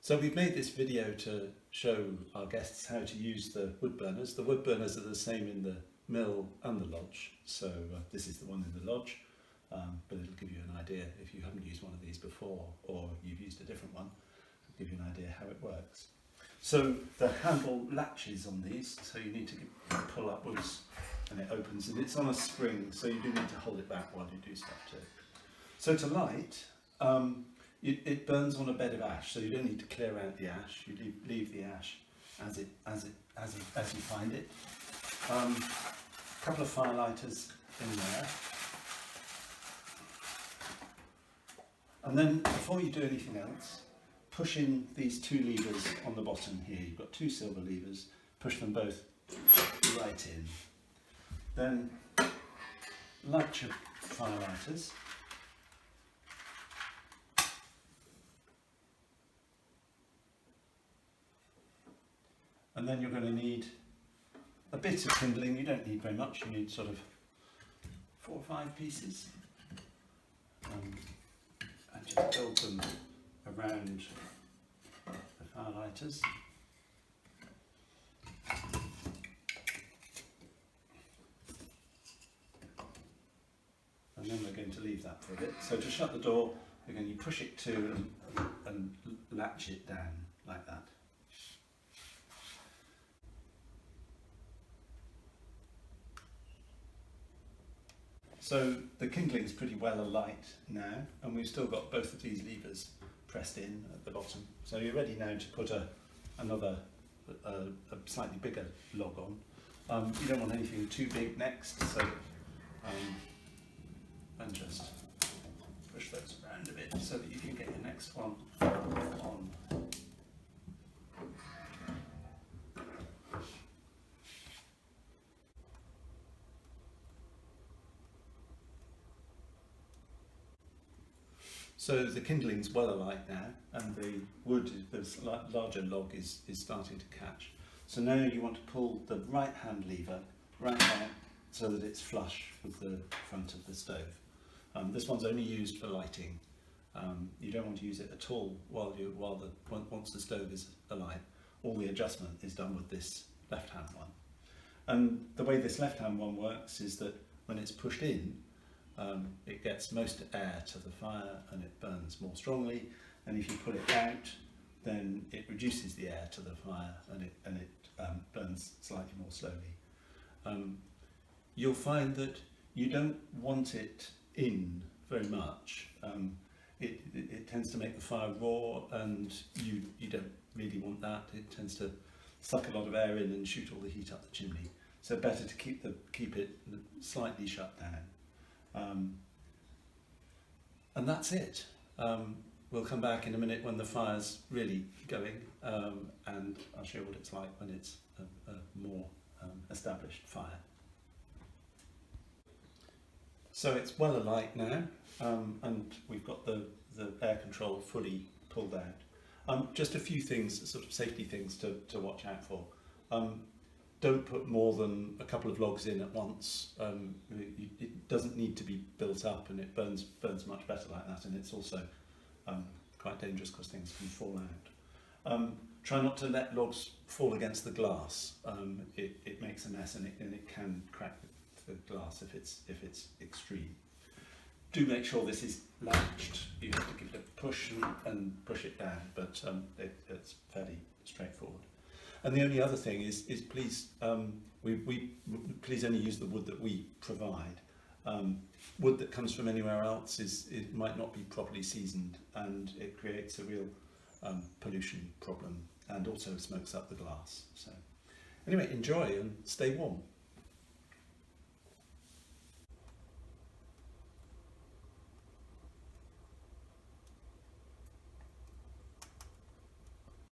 So we've made this video to show our guests how to use the wood burners. The wood burners are the same in the mill and the lodge. So this is the one in the lodge, but it'll give you an idea if you haven't used one of these before or you've used a different one. It'll give you an idea how it works. So the handle latches on these, so you need to pull upwards and it opens, and it's on a spring, so you do need to hold it back while you do stuff too. So to light, it burns on a bed of ash, so you don't need to clear out the ash. You leave the ash as you find it. A couple of fire lighters in there, and then before you do anything else, push in these two levers on the bottom here. You've got two silver levers. Push them both right in. Then light your fire lighters. And then you're going to need a bit of kindling. You don't need very much, you need sort of 4 or 5 pieces. And just build them around the fire lighters. And then we're going to leave that for a bit. So to shut the door, we're going to push it to and latch it down like that. So the kindling's pretty well alight now, and we've still got both of these levers pressed in at the bottom. So you're ready now to put another slightly bigger log on. You don't want anything too big next, so and just push those around a bit so that you can get your next one on. So the kindling's well alight now, and the wood, the larger log, is starting to catch. So now you want to pull the right hand lever right out so that it's flush with the front of the stove. This one's only used for lighting. You don't want to use it at all once the stove is alight. All the adjustment is done with this left hand one. And the way this left hand one works is that when it's pushed in, it gets most air to the fire and it burns more strongly, and if you pull it out, then it reduces the air to the fire and it burns slightly more slowly. You'll find that you don't want it in very much. It tends to make the fire raw, and you don't really want that. It tends to suck a lot of air in and shoot all the heat up the chimney. So better to keep it slightly shut down. And that's it. We'll come back in a minute when the fire's really going, and I'll show you what it's like when it's a more established fire. So it's well alight now, and we've got the air control fully pulled out. Just a few things, sort of safety things to watch out for. Don't put more than a couple of logs in at once. It doesn't need to be built up, and it burns much better like that, and it's also quite dangerous because things can fall out. Try not to let logs fall against the glass. It makes a mess, and it can crack the glass if it's extreme. Do make sure this is latched. You have to give it a push and push it down, but it's fairly straightforward. And the only other thing is please please only use the wood that we provide. Wood that comes from anywhere else it might not be properly seasoned, and it creates a real pollution problem, and also smokes up the glass. So anyway, enjoy and stay warm.